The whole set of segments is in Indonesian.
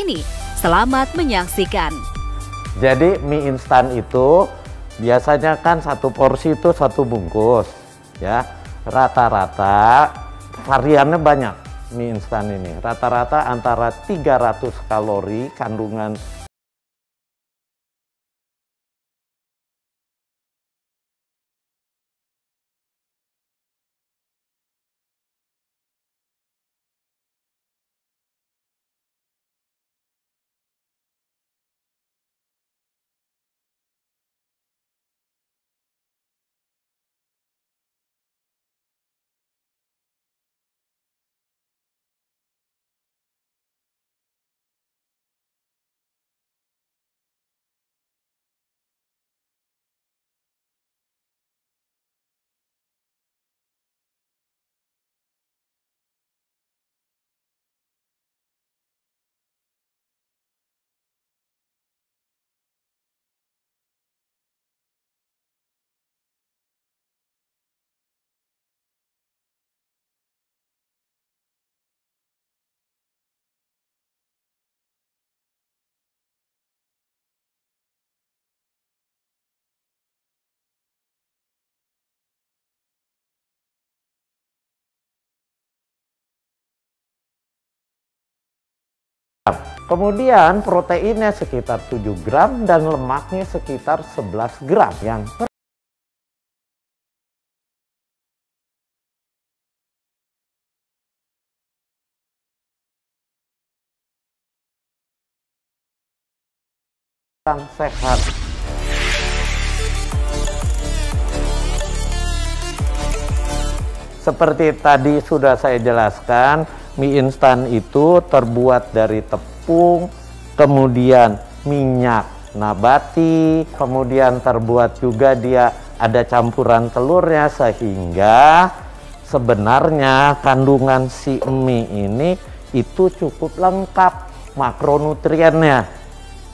ini. Selamat menyaksikan. Jadi mie instan itu biasanya kan satu porsi itu satu bungkus, ya. Rata-rata variannya banyak mie instan ini. Rata-rata antara 300 kalori kandungan. Kemudian proteinnya sekitar 7 gram dan lemaknya sekitar 11 gram yang sehat. Seperti tadi sudah saya jelaskan, mie instan itu terbuat dari tepung, kemudian minyak nabati, kemudian terbuat juga dia ada campuran telurnya, sehingga sebenarnya kandungan si mie ini itu cukup lengkap makronutriennya.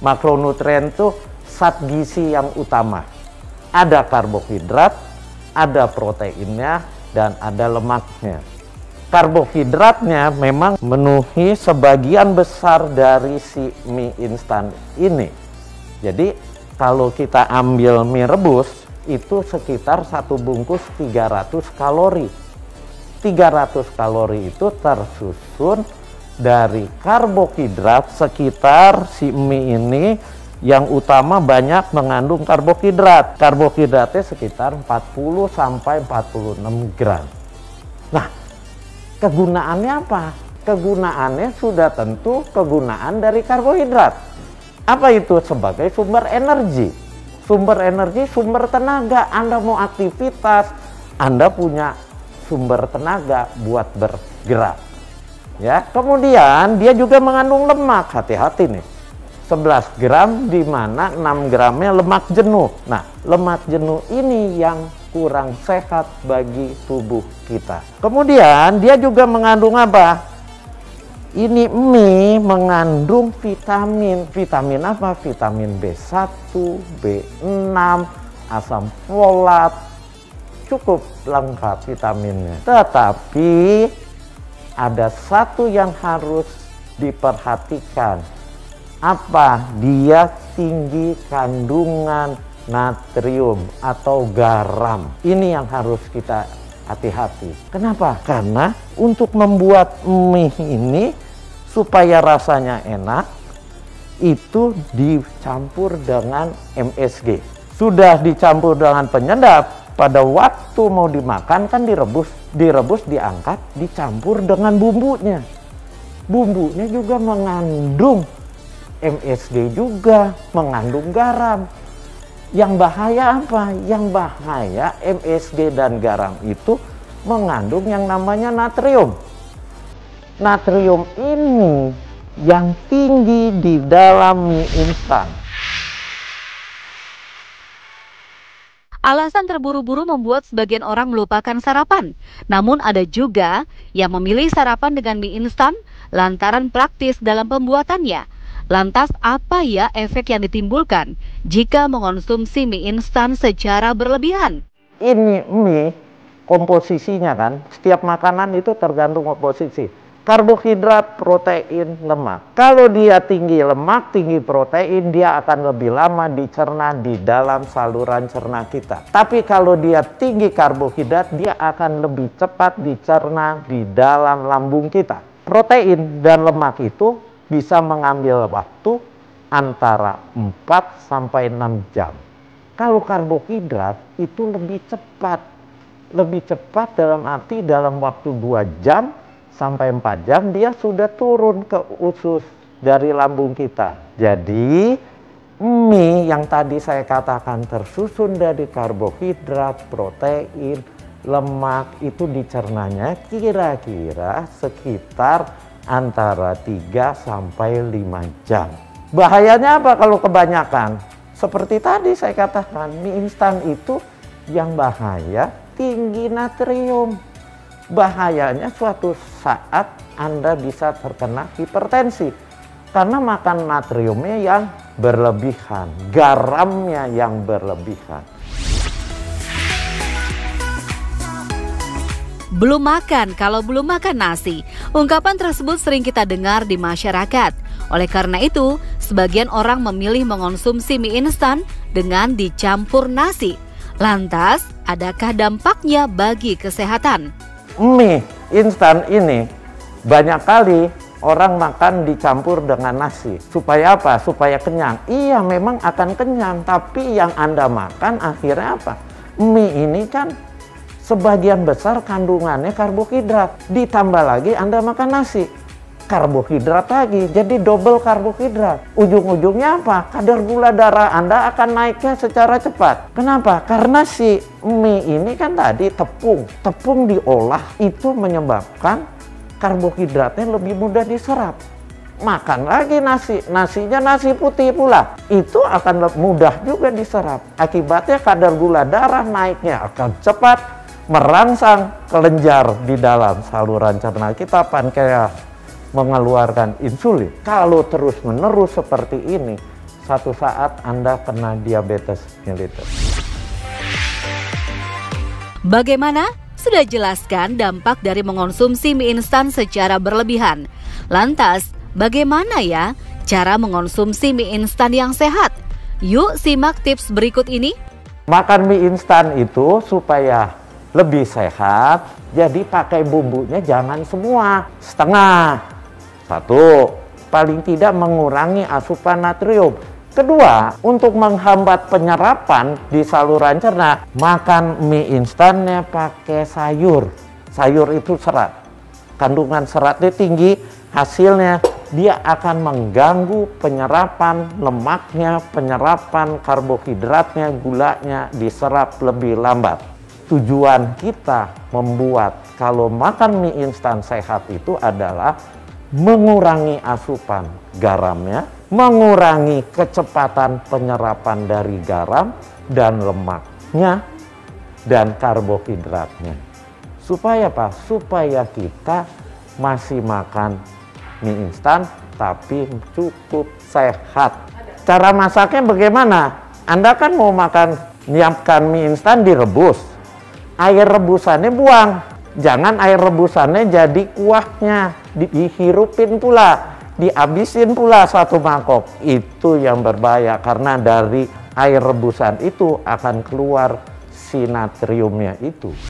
Makronutrien itu zat gizi yang utama. Ada karbohidrat, ada proteinnya, dan ada lemaknya. Karbohidratnya memang memenuhi sebagian besar dari si mie instan ini. Jadi kalau kita ambil mie rebus itu sekitar satu bungkus 300 kalori. 300 kalori itu tersusun dari karbohidrat sekitar si mie ini yang utama banyak mengandung karbohidrat. Karbohidratnya sekitar 40 sampai 46 gram. Nah, kegunaannya apa? Kegunaannya sudah tentu kegunaan dari karbohidrat. Apa itu? Sebagai sumber energi. Sumber energi, sumber tenaga. Anda mau aktivitas, Anda punya sumber tenaga buat bergerak. Ya, kemudian dia juga mengandung lemak. Hati-hati nih. 11 gram di mana 6 gramnya lemak jenuh. Nah, lemak jenuh ini yang kurang sehat bagi tubuh kita. Kemudian dia juga mengandung apa? Ini mie mengandung vitamin. Vitamin apa? Vitamin B1, B6, asam folat. Cukup lengkap vitaminnya. Tetapi ada satu yang harus diperhatikan. Apa? Dia tinggi kandungan natrium atau garam. Ini yang harus kita hati-hati. Kenapa? Karena untuk membuat mie ini supaya rasanya enak, itu dicampur dengan MSG. Sudah dicampur dengan penyedap, pada waktu mau dimakan kan direbus, diangkat, dicampur dengan bumbunya. Bumbunya juga mengandung MSG, juga mengandung garam. Yang bahaya apa? Yang bahaya MSG dan garam itu mengandung yang namanya natrium. Natrium ini yang tinggi di dalam mie instan. Alasan terburu-buru membuat sebagian orang melupakan sarapan. Namun ada juga yang memilih sarapan dengan mie instan lantaran praktis dalam pembuatannya. Lantas apa ya efek yang ditimbulkan jika mengonsumsi mie instan secara berlebihan? Ini mie komposisinya kan, setiap makanan itu tergantung komposisi. karbohidrat, protein, lemak. Kalau dia tinggi lemak, tinggi protein, dia akan lebih lama dicerna di dalam saluran cerna kita. Tapi kalau dia tinggi karbohidrat, dia akan lebih cepat dicerna di dalam lambung kita. Protein dan lemak itu bisa mengambil waktu antara 4 sampai 6 jam. Kalau karbohidrat itu lebih cepat. Lebih cepat dalam arti dalam waktu 2 jam sampai 4 jam dia sudah turun ke usus dari lambung kita. Jadi mie yang tadi saya katakan tersusun dari karbohidrat, protein, lemak itu dicernanya kira-kira sekitar antara 3 sampai 5 jam. Bahayanya apa kalau kebanyakan? Seperti tadi saya katakan, mie instan itu yang bahaya tinggi natrium. Bahayanya suatu saat Anda bisa terkena hipertensi karena makan natriumnya yang berlebihan, garamnya yang berlebihan. Belum makan kalau belum makan nasi. Ungkapan tersebut sering kita dengar di masyarakat. Oleh karena itu, sebagian orang memilih mengonsumsi mie instan dengan dicampur nasi. Lantas, adakah dampaknya bagi kesehatan? Mie instan ini banyak kali orang makan dicampur dengan nasi. Supaya apa? Supaya kenyang. Iya, memang akan kenyang, tapi yang Anda makan akhirnya apa? Mie ini kan sebagian besar kandungannya karbohidrat. Ditambah lagi Anda makan nasi, karbohidrat lagi, jadi double karbohidrat. Ujung-ujungnya apa? Kadar gula darah Anda akan naiknya secara cepat. Kenapa? Karena si mie ini kan tadi tepung diolah itu menyebabkan karbohidratnya lebih mudah diserap. Makan lagi nasinya nasi putih pula, itu akan mudah juga diserap. Akibatnya kadar gula darah naiknya akan cepat, merangsang kelenjar di dalam saluran cerna kita, pankreas mengeluarkan insulin. Kalau terus-menerus seperti ini, satu saat Anda kena diabetes mellitus. Bagaimana? Sudah jelaskan dampak dari mengonsumsi mie instan secara berlebihan. Lantas, bagaimana ya cara mengonsumsi mie instan yang sehat? Yuk simak tips berikut ini. Makan mie instan itu supaya lebih sehat, jadi pakai bumbunya jangan semua, setengah. Satu, paling tidak mengurangi asupan natrium. Kedua, untuk menghambat penyerapan di saluran cerna, makan mie instannya pakai sayur. Sayur itu serat. Kandungan seratnya tinggi, hasilnya dia akan mengganggu penyerapan lemaknya, penyerapan karbohidratnya, gulanya diserap lebih lambat. Tujuan kita membuat kalau makan mie instan sehat itu adalah mengurangi asupan garamnya, mengurangi kecepatan penyerapan dari garam dan lemaknya dan karbohidratnya. Supaya apa? Supaya kita masih makan mie instan tapi cukup sehat. Cara masaknya bagaimana? Anda kan mau nyiapkan mie instan direbus. Air rebusannya buang. Jangan air rebusannya jadi kuahnya, dihirupin pula, dihabisin pula satu mangkok. Itu yang berbahaya karena dari air rebusan itu akan keluar si natriumnya itu.